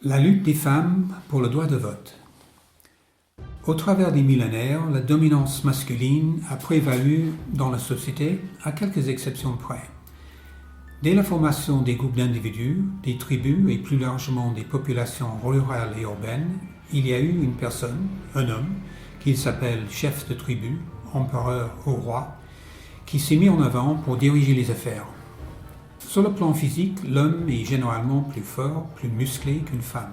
La lutte des femmes pour le droit de vote. Au travers des millénaires, la dominance masculine a prévalu dans la société, à quelques exceptions près. Dès la formation des groupes d'individus, des tribus et plus largement des populations rurales et urbaines, il y a eu une personne, un homme, qu'il s'appelle chef de tribu, empereur ou roi, qui s'est mis en avant pour diriger les affaires. Sur le plan physique, l'homme est généralement plus fort, plus musclé qu'une femme.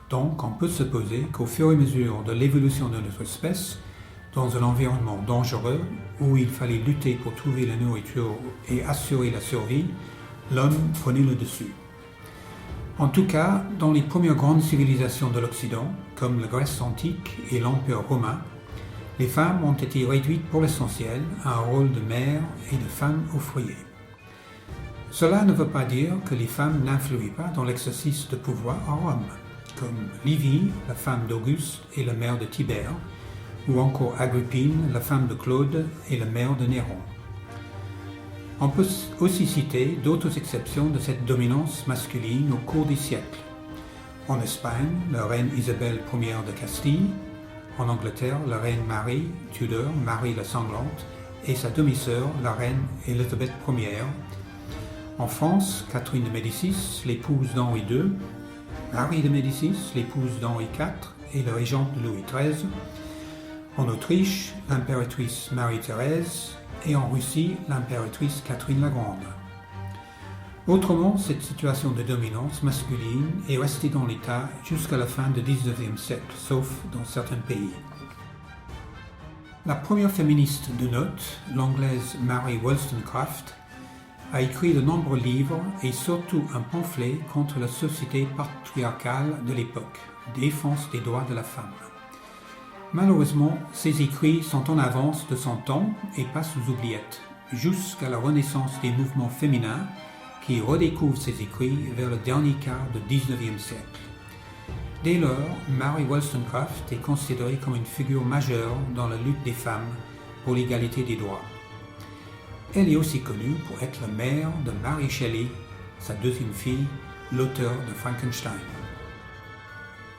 Donc, on peut supposer qu'au fur et à mesure de l'évolution de notre espèce, dans un environnement dangereux où il fallait lutter pour trouver la nourriture et assurer la survie, l'homme prenait le dessus. En tout cas, dans les premières grandes civilisations de l'Occident, comme la Grèce antique et l'Empire romain, les femmes ont été réduites pour l'essentiel à un rôle de mère et de femme au foyer. Cela ne veut pas dire que les femmes n'influaient pas dans l'exercice de pouvoir à Rome, comme Livie, la femme d'Auguste et la mère de Tibère, ou encore Agrippine, la femme de Claude et la mère de Néron. On peut aussi citer d'autres exceptions de cette dominance masculine au cours des siècles. En Espagne, la reine Isabelle Ier de Castille, en Angleterre, la reine Marie Tudor, Marie la Sanglante, et sa demi-sœur, la reine Élisabeth Ier. En France, Catherine de Médicis, l'épouse d'Henri II, Marie de Médicis, l'épouse d'Henri IV et la régente de Louis XIII. En Autriche, l'impératrice Marie-Thérèse et en Russie, l'impératrice Catherine la Grande. Autrement, cette situation de dominance masculine est restée dans l'état jusqu'à la fin du XIXe siècle, sauf dans certains pays. La première féministe de note, l'anglaise Mary Wollstonecraft, a écrit de nombreux livres et surtout un pamphlet contre la société patriarcale de l'époque, Défense des droits de la femme. Malheureusement, ses écrits sont en avance de son temps et passent aux oubliettes, jusqu'à la renaissance des mouvements féminins qui redécouvrent ses écrits vers le dernier quart du XIXe siècle. Dès lors, Mary Wollstonecraft est considérée comme une figure majeure dans la lutte des femmes pour l'égalité des droits. Elle est aussi connue pour être la mère de Mary Shelley, sa deuxième fille, l'auteur de Frankenstein.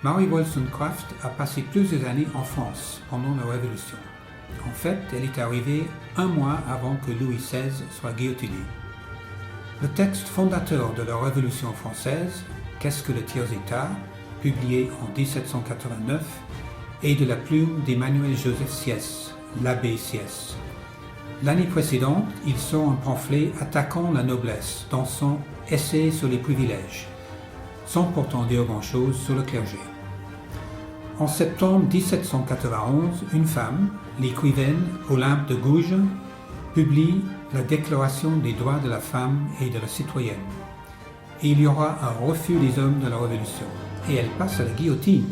Mary Wollstonecraft a passé plusieurs années en France pendant la Révolution. En fait, elle est arrivée un mois avant que Louis XVI soit guillotiné. Le texte fondateur de la Révolution française, Qu'est-ce que le tiers-État, publié en 1789, est de la plume d'Emmanuel Joseph Sieyès, l'abbé Sieyès. L'année précédente, il sort un pamphlet attaquant la noblesse dans son Essai sur les privilèges, sans pourtant dire grand-chose sur le clergé. En septembre 1791, une femme, l'écrivaine Olympe de Gouges, publie la Déclaration des droits de la femme et de la citoyenne. Et il y aura un refus des hommes de la Révolution, et elle passe à la guillotine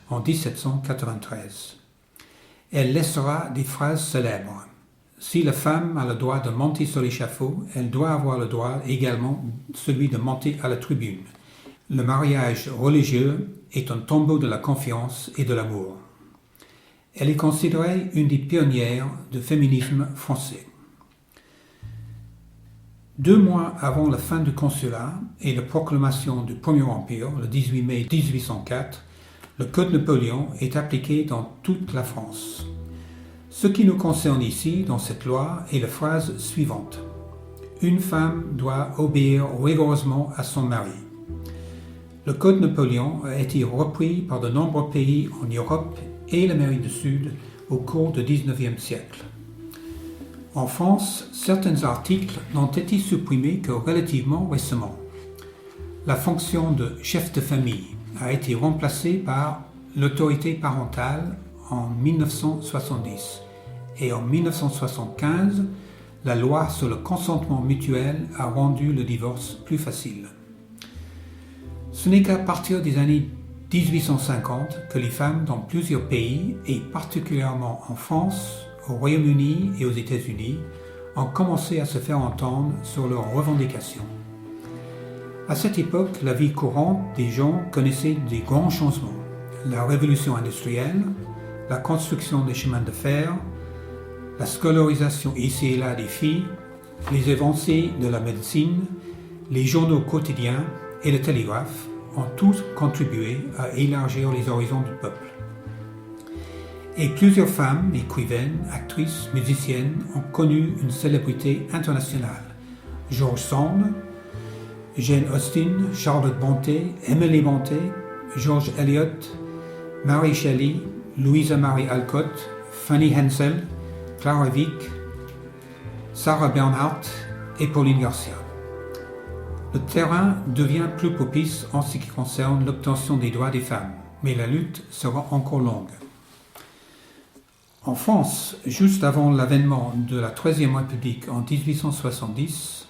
en 1793. Elle laissera des phrases célèbres. Si la femme a le droit de monter sur l'échafaud, elle doit avoir le droit également celui de monter à la tribune. Le mariage religieux est un tombeau de la confiance et de l'amour. Elle est considérée une des pionnières du féminisme français. 2 mois avant la fin du consulat et la proclamation du Premier Empire, le 18 mai 1804, le Code Napoléon est appliqué dans toute la France. Ce qui nous concerne ici, dans cette loi, est la phrase suivante. Une femme doit obéir rigoureusement à son mari. Le Code Napoléon a été repris par de nombreux pays en Europe et l'Amérique du Sud au cours du XIXe siècle. En France, certains articles n'ont été supprimés que relativement récemment. La fonction de chef de famille a été remplacée par l'autorité parentale en 1970 et en 1975, la loi sur le consentement mutuel a rendu le divorce plus facile. Ce n'est qu'à partir des années 1850 que les femmes dans plusieurs pays, et particulièrement en France, au Royaume-Uni et aux États-Unis, ont commencé à se faire entendre sur leurs revendications. À cette époque, la vie courante des gens connaissait des grands changements. La révolution industrielle, la construction des chemins de fer, la scolarisation ici et là des filles, les avancées de la médecine, les journaux quotidiens et le télégraphe ont tous contribué à élargir les horizons du peuple. Et plusieurs femmes, écrivaines, actrices, musiciennes ont connu une célébrité internationale. George Sand, Jane Austen, Charlotte Brontë, Emily Brontë, George Eliot, Mary Shelley, Louisa May Alcott, Fanny Hensel, Clara Wieck, Sarah Bernhardt et Pauline Garcia. Le terrain devient plus propice en ce qui concerne l'obtention des droits des femmes, mais la lutte sera encore longue. En France, juste avant l'avènement de la Troisième République en 1870,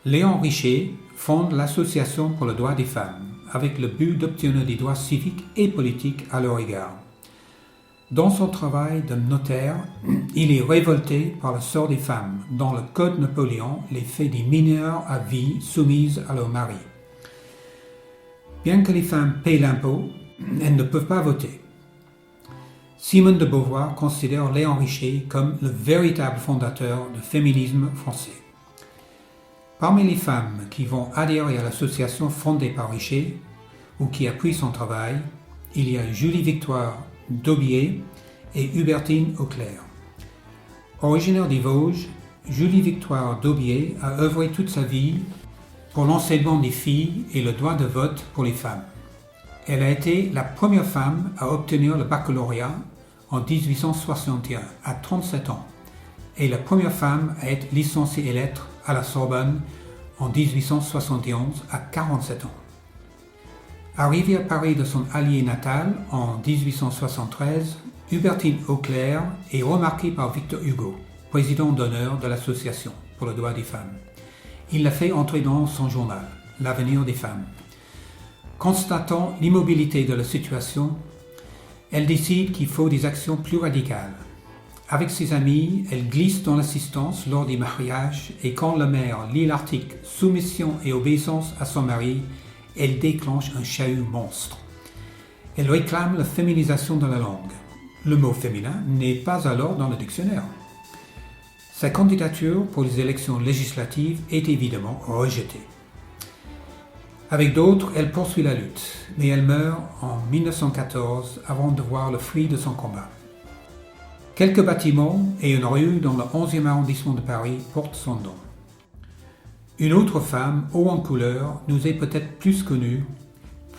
Léon Richer fonde l'Association pour le droit des femmes, avec le but d'obtenir des droits civiques et politiques à leur égard. Dans son travail de notaire, il est révolté par le sort des femmes. Dans le Code Napoléon, les fait des mineurs à vie soumises à leur mari. Bien que les femmes paient l'impôt, elles ne peuvent pas voter. Simone de Beauvoir considère Léon Richer comme le véritable fondateur du féminisme français. Parmi les femmes qui vont adhérer à l'association fondée par Richer, ou qui appuient son travail, il y a Julie-Victoire d'Aubier et Hubertine Auclair. Originaire des Vosges, Julie-Victoire d'Aubier a œuvré toute sa vie pour l'enseignement des filles et le droit de vote pour les femmes. Elle a été la première femme à obtenir le baccalauréat en 1861 à 37 ans et la première femme à être licenciée en lettres à la Sorbonne en 1871 à 47 ans. Arrivée à Paris de son allié natal en 1873, Hubertine Auclair est remarquée par Victor Hugo, président d'honneur de l'Association pour le droit des femmes. Il l'a fait entrer dans son journal, L'Avenir des femmes. Constatant l'immobilité de la situation, elle décide qu'il faut des actions plus radicales. Avec ses amis, elle glisse dans l'assistance lors des mariages et quand la mère lit l'article « Soumission et obéissance à son mari », elle déclenche un chahut monstre. Elle réclame la féminisation de la langue. Le mot féminin n'est pas alors dans le dictionnaire. Sa candidature pour les élections législatives est évidemment rejetée. Avec d'autres, elle poursuit la lutte, mais elle meurt en 1914 avant de voir le fruit de son combat. Quelques bâtiments et une rue dans le 11e arrondissement de Paris portent son nom. Une autre femme, haut en couleur, nous est peut-être plus connue,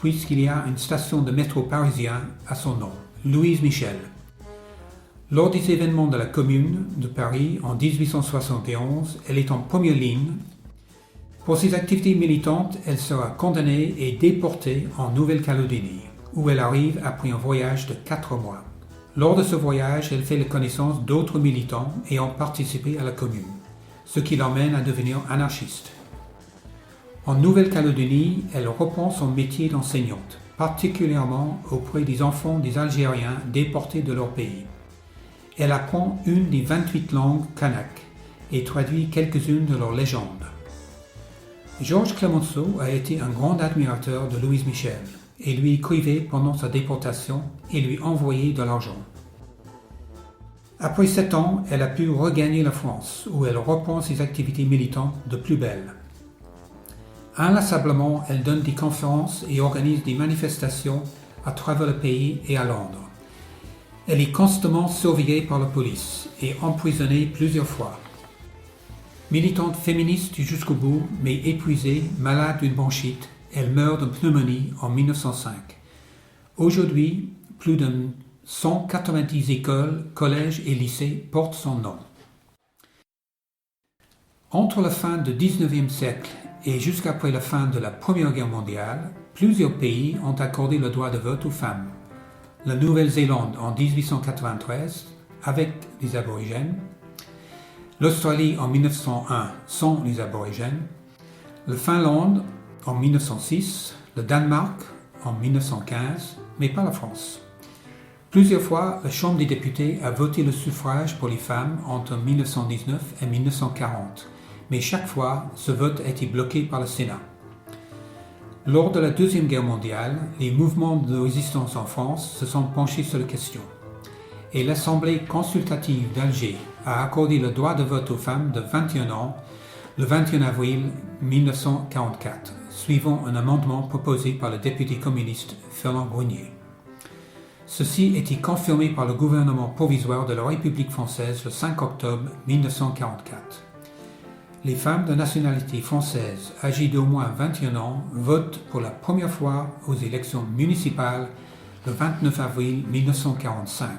puisqu'il y a une station de métro parisien à son nom, Louise Michel. Lors des événements de la Commune de Paris en 1871, elle est en première ligne. Pour ses activités militantes, elle sera condamnée et déportée en Nouvelle-Calédonie, où elle arrive après un voyage de 4 mois. Lors de ce voyage, elle fait la connaissance d'autres militants ayant participé à la Commune, ce qui l'emmène à devenir anarchiste. En Nouvelle-Calédonie, elle reprend son métier d'enseignante, particulièrement auprès des enfants des Algériens déportés de leur pays. Elle apprend une des 28 langues kanak et traduit quelques-unes de leurs légendes. Georges Clemenceau a été un grand admirateur de Louise Michel et lui écrivait pendant sa déportation et lui envoyait de l'argent. Après 7 ans, elle a pu regagner la France, où elle reprend ses activités militantes de plus belle. Inlassablement, elle donne des conférences et organise des manifestations à travers le pays et à Londres. Elle est constamment surveillée par la police et emprisonnée plusieurs fois. Militante féministe jusqu'au bout, mais épuisée, malade d'une bronchite, elle meurt de pneumonie en 1905. Aujourd'hui, plus de 190 écoles, collèges et lycées portent son nom. Entre la fin du XIXe siècle et jusqu'après la fin de la Première Guerre mondiale, plusieurs pays ont accordé le droit de vote aux femmes. La Nouvelle-Zélande en 1893, avec les aborigènes, l'Australie en 1901 sans les aborigènes, la Finlande en 1906, le Danemark en 1915, mais pas la France. Plusieurs fois, la Chambre des députés a voté le suffrage pour les femmes entre 1919 et 1940, mais chaque fois, ce vote a été bloqué par le Sénat. Lors de la Deuxième Guerre mondiale, les mouvements de résistance en France se sont penchés sur la question, et l'Assemblée consultative d'Alger a accordé le droit de vote aux femmes de 21 ans le 21 avril 1944, suivant un amendement proposé par le député communiste Fernand Brunier. Ceci était confirmé par le gouvernement provisoire de la République française le 5 octobre 1944. Les femmes de nationalité française âgées d'au moins 21 ans votent pour la première fois aux élections municipales le 29 avril 1945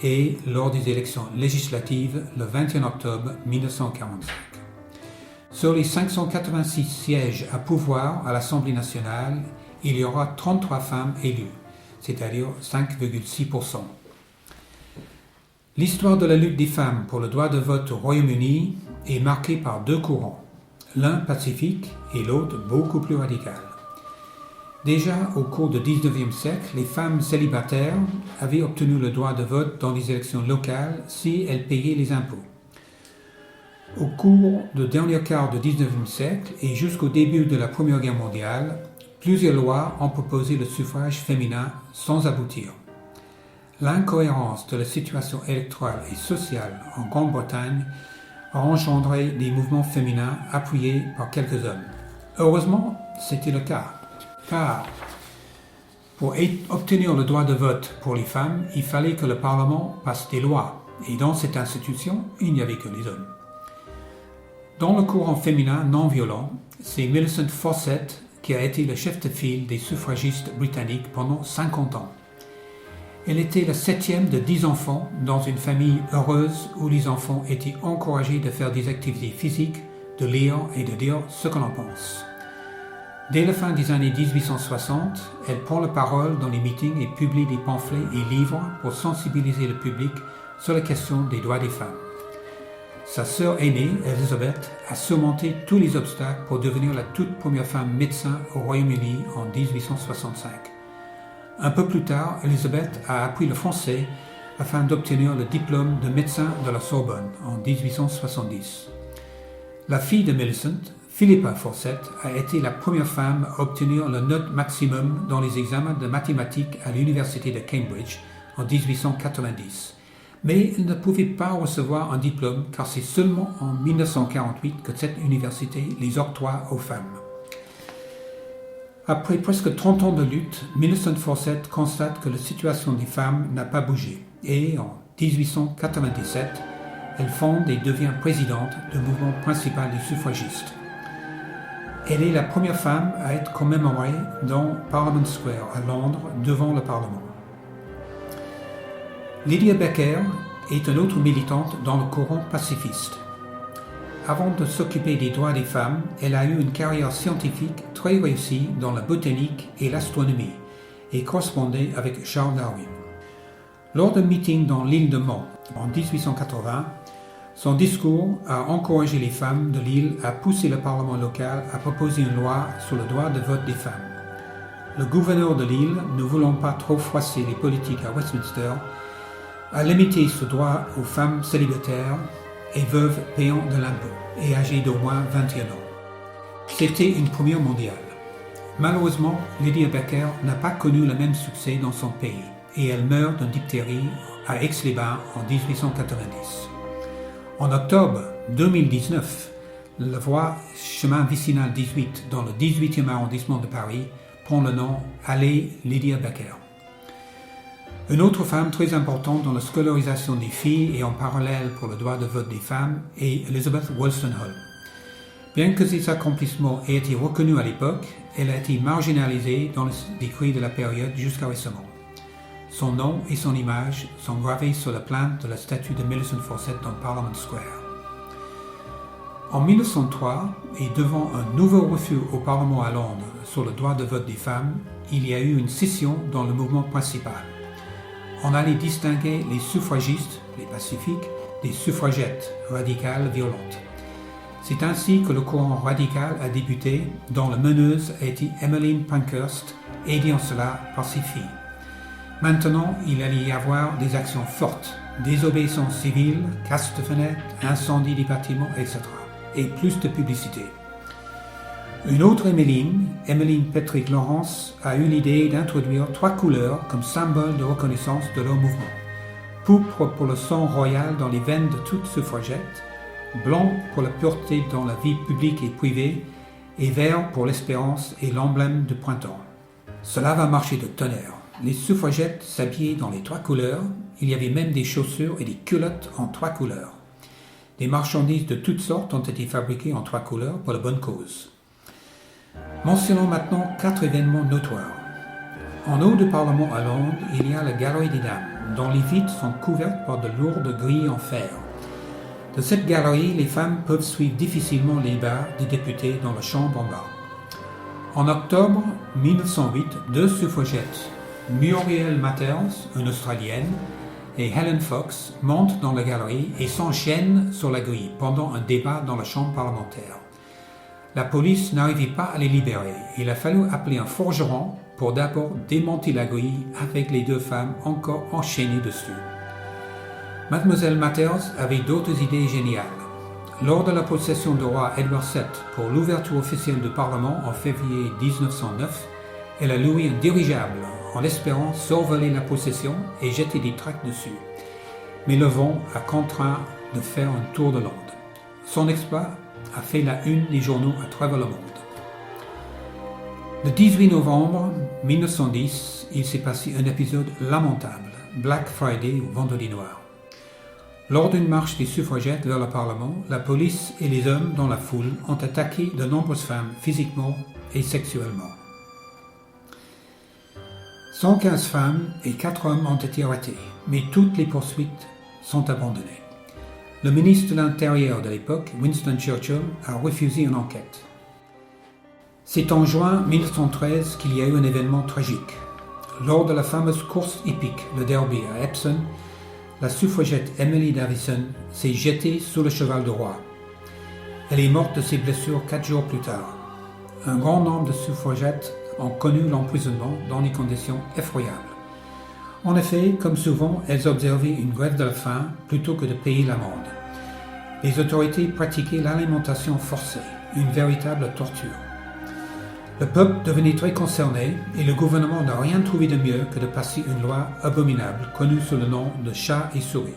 et lors des élections législatives le 21 octobre 1945. Sur les 586 sièges à pouvoir à l'Assemblée nationale, il y aura 33 femmes élues, c'est-à-dire 5,6%. L'histoire de la lutte des femmes pour le droit de vote au Royaume-Uni est marquée par deux courants, l'un pacifique et l'autre beaucoup plus radical. Déjà au cours du XIXe siècle, les femmes célibataires avaient obtenu le droit de vote dans les élections locales si elles payaient les impôts. Au cours du dernier quart du XIXe siècle et jusqu'au début de la Première Guerre mondiale, plusieurs lois ont proposé le suffrage féminin sans aboutir. L'incohérence de la situation électorale et sociale en Grande-Bretagne a engendré des mouvements féminins appuyés par quelques hommes. Heureusement, c'était le cas. Car pour obtenir le droit de vote pour les femmes, il fallait que le Parlement passe des lois, et dans cette institution, il n'y avait que les hommes. Dans le courant féminin non violent, c'est Millicent Fawcett qui a été le chef de file des suffragistes britanniques pendant 50 ans. Elle était la 7e de 10 enfants dans une famille heureuse où les enfants étaient encouragés de faire des activités physiques, de lire et de dire ce que l'on pense. Dès la fin des années 1860, elle prend la parole dans les meetings et publie des pamphlets et livres pour sensibiliser le public sur la question des droits des femmes. Sa sœur aînée, Elizabeth, a surmonté tous les obstacles pour devenir la toute première femme médecin au Royaume-Uni en 1865. Un peu plus tard, Elizabeth a appris le français afin d'obtenir le diplôme de médecin de la Sorbonne en 1870. La fille de Millicent, Philippa Fawcett, a été la première femme à obtenir la note maximum dans les examens de mathématiques à l'université de Cambridge en 1890. Mais elle ne pouvait pas recevoir un diplôme car c'est seulement en 1948 que cette université les octroie aux femmes. Après presque 30 ans de lutte, Millicent Fawcett constate que la situation des femmes n'a pas bougé et en 1897, elle fonde et devient présidente du mouvement principal des suffragistes. Elle est la première femme à être commémorée dans Parliament Square à Londres devant le Parlement. Lydia Becker est une autre militante dans le courant pacifiste. Avant de s'occuper des droits des femmes, elle a eu une carrière scientifique très réussie dans la botanique et l'astronomie et correspondait avec Charles Darwin. Lors d'un meeting dans l'île de Man en 1880, son discours a encouragé les femmes de l'île à pousser le Parlement local à proposer une loi sur le droit de vote des femmes. Le gouverneur de l'île, ne voulant pas trop froisser les politiques à Westminster, a limité ce droit aux femmes célibataires et veuves payant de l'impôt et âgées d'au moins 21 ans. C'était une première mondiale. Malheureusement, Lydia Becker n'a pas connu le même succès dans son pays et elle meurt d'une diphtérie à Aix-les-Bains en 1890. En octobre 2019, la voie chemin vicinal 18 dans le 18e arrondissement de Paris prend le nom Allée Lydia Becker. Une autre femme très importante dans la scolarisation des filles et en parallèle pour le droit de vote des femmes est Elizabeth Wolstenholme. Bien que ses accomplissements aient été reconnus à l'époque, elle a été marginalisée dans les écrits de la période jusqu'à récemment. Son nom et son image sont gravés sur la plinthe de la statue de Millicent Fawcett dans Parliament Square. En 1903, et devant un nouveau refus au Parlement à Londres sur le droit de vote des femmes, il y a eu une scission dans le mouvement principal. On allait distinguer les suffragistes, les pacifiques, des suffragettes radicales violentes. C'est ainsi que le courant radical a débuté, dont la meneuse a été Emmeline Pankhurst, aidée en cela par ses filles. Maintenant, il allait y avoir des actions fortes, désobéissance civile, casse de fenêtres, incendie des bâtiments, etc. Et plus de publicité. Une autre Emmeline Patrick Lawrence, a eu l'idée d'introduire 3 couleurs comme symbole de reconnaissance de leur mouvement. Pourpre pour le sang royal dans les veines de toute suffragette, blanc pour la pureté dans la vie publique et privée, et vert pour l'espérance et l'emblème du printemps. Cela va marcher de tonnerre. Les suffragettes s'habillaient dans les 3 couleurs, il y avait même des chaussures et des culottes en 3 couleurs. Des marchandises de toutes sortes ont été fabriquées en 3 couleurs pour la bonne cause. Mentionnons maintenant 4 événements notoires. En haut du Parlement à Londres, il y a la Galerie des Dames, dont les vitres sont couvertes par de lourdes grilles en fer. De cette galerie, les femmes peuvent suivre difficilement les débats des députés dans la chambre en bas. En octobre 1908, 2 suffragettes, Muriel Matters, une Australienne, et Helen Fox montent dans la galerie et s'enchaînent sur la grille pendant un débat dans la chambre parlementaire. La police n'arrivait pas à les libérer. Il a fallu appeler un forgeron pour d'abord démonter la grille avec les 2 femmes encore enchaînées dessus. Mademoiselle Matters avait d'autres idées géniales. Lors de la possession du roi Édouard VII pour l'ouverture officielle du Parlement en février 1909, elle a loué un dirigeable en espérant survoler la possession et jeter des tracts dessus. Mais le vent a contraint de faire un tour de Londres. Son exploit a fait la une des journaux à travers le monde. Le 18 novembre 1910, il s'est passé un épisode lamentable, Black Friday ou Vendredi Noir. Lors d'une marche des suffragettes vers le Parlement, la police et les hommes dans la foule ont attaqué de nombreuses femmes physiquement et sexuellement. 115 femmes et 4 hommes ont été arrêtés, mais toutes les poursuites sont abandonnées. Le ministre de l'Intérieur de l'époque, Winston Churchill, a refusé une enquête. C'est en juin 1913 qu'il y a eu un événement tragique. Lors de la fameuse course hippique, le Derby à Epsom, la suffragette Emily Davison s'est jetée sous le cheval du roi. Elle est morte de ses blessures 4 jours plus tard. Un grand nombre de suffragettes ont connu l'emprisonnement dans des conditions effroyables. En effet, comme souvent, elles observaient une grève de la faim plutôt que de payer l'amende. Les autorités pratiquaient l'alimentation forcée, une véritable torture. Le peuple devenait très concerné et le gouvernement n'a rien trouvé de mieux que de passer une loi abominable connue sous le nom de chat et souris.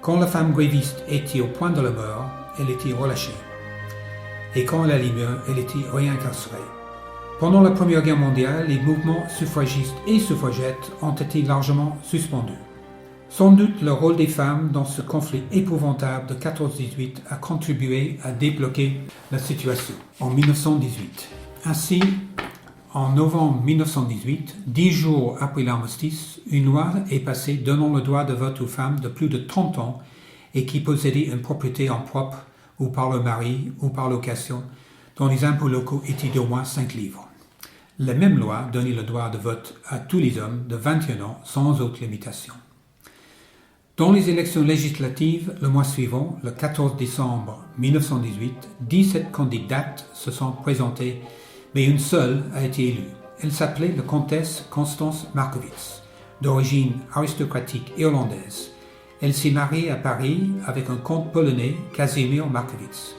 Quand la femme gréviste était au point de la mort, elle était relâchée. Et quand elle allait mieux, elle était réincarcérée. Pendant la Première Guerre mondiale, les mouvements suffragistes et suffragettes ont été largement suspendus. Sans doute le rôle des femmes dans ce conflit épouvantable de 14-18 a contribué à débloquer la situation en 1918. Ainsi, en novembre 1918, 10 jours après l'armistice, une loi est passée donnant le droit de vote aux femmes de plus de 30 ans et qui possédaient une propriété en propre ou par le mari ou par location dont les impôts locaux étaient d'au moins 5 livres. La même loi donnait le droit de vote à tous les hommes de 21 ans sans autre limitation. Dans les élections législatives, le mois suivant, le 14 décembre 1918, 17 candidates se sont présentées, mais une seule a été élue. Elle s'appelait la comtesse Constance Markowitz, d'origine aristocratique irlandaise. Elle s'est mariée à Paris avec un comte polonais, Casimir Markowitz.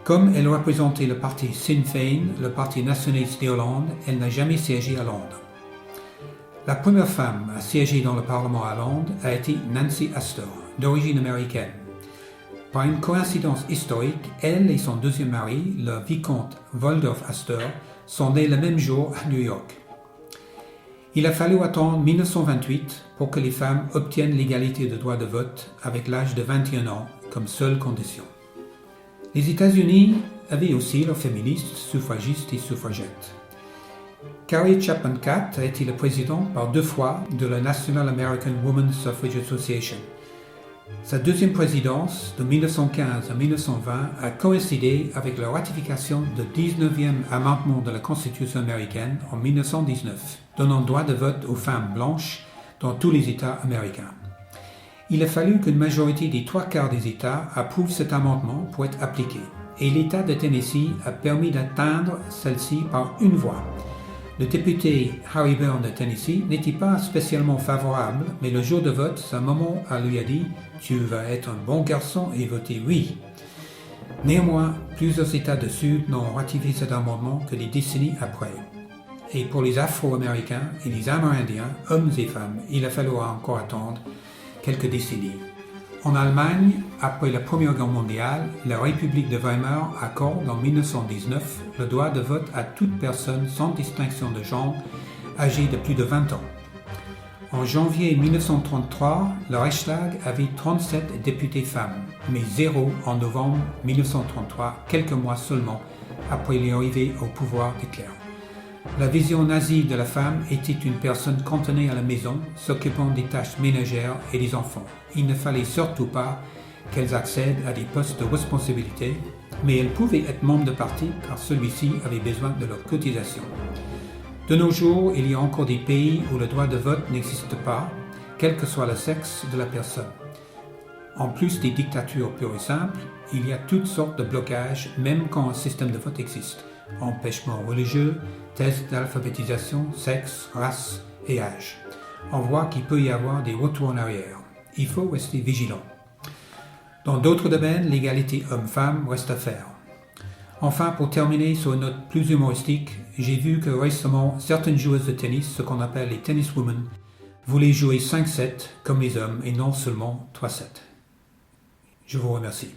Comme elle représentait le parti Sinn Féin, le parti nationaliste d'Irlande, elle n'a jamais siégé à Londres. La première femme à siéger dans le Parlement à Londres a été Nancy Astor, d'origine américaine. Par une coïncidence historique, elle et son deuxième mari, le vicomte Waldorf Astor, sont nés le même jour à New York. Il a fallu attendre 1928 pour que les femmes obtiennent l'égalité de droit de vote avec l'âge de 21 ans comme seule condition. Les États-Unis avaient aussi leurs féministes, suffragistes et suffragettes. Carrie Chapman Catt a été le président par 2 fois de la National American Women's Suffrage Association. Sa deuxième présidence, de 1915 à 1920, a coïncidé avec la ratification du 19e amendement de la Constitution américaine en 1919, donnant droit de vote aux femmes blanches dans tous les États américains. Il a fallu qu'une majorité des 3/4 des États approuve cet amendement pour être appliqué, et l'État de Tennessee a permis d'atteindre celle-ci par une voix. Le député Harry Burn de Tennessee n'était pas spécialement favorable, mais le jour de vote, sa maman lui a dit « Tu vas être un bon garçon et voter oui ». Néanmoins, plusieurs États du Sud n'ont ratifié cet amendement que des décennies après. Et pour les Afro-Américains et les Amérindiens, hommes et femmes, il a fallu encore attendre quelques décennies. En Allemagne, après la Première Guerre mondiale, la République de Weimar accorde en 1919 le droit de vote à toute personne sans distinction de genre âgée de plus de 20 ans. En janvier 1933, le Reichstag avait 37 députés femmes, mais 0 en novembre 1933, quelques mois seulement après l'arrivée au pouvoir d'Hitler. La vision nazie de la femme était une personne cantonnée à la maison, s'occupant des tâches ménagères et des enfants. Il ne fallait surtout pas qu'elles accèdent à des postes de responsabilité, mais elles pouvaient être membres de parti car celui-ci avait besoin de leur cotisation. De nos jours, il y a encore des pays où le droit de vote n'existe pas, quel que soit le sexe de la personne. En plus des dictatures pures et simples, il y a toutes sortes de blocages, même quand un système de vote existe. Empêchements religieux, tests d'alphabétisation, sexe, race et âge. On voit qu'il peut y avoir des retours en arrière. Il faut rester vigilant. Dans d'autres domaines, l'égalité homme-femme reste à faire. Enfin, pour terminer sur une note plus humoristique, j'ai vu que récemment, certaines joueuses de tennis, ce qu'on appelle les tenniswomen, voulaient jouer 5-7 comme les hommes et non seulement 3-7. Je vous remercie.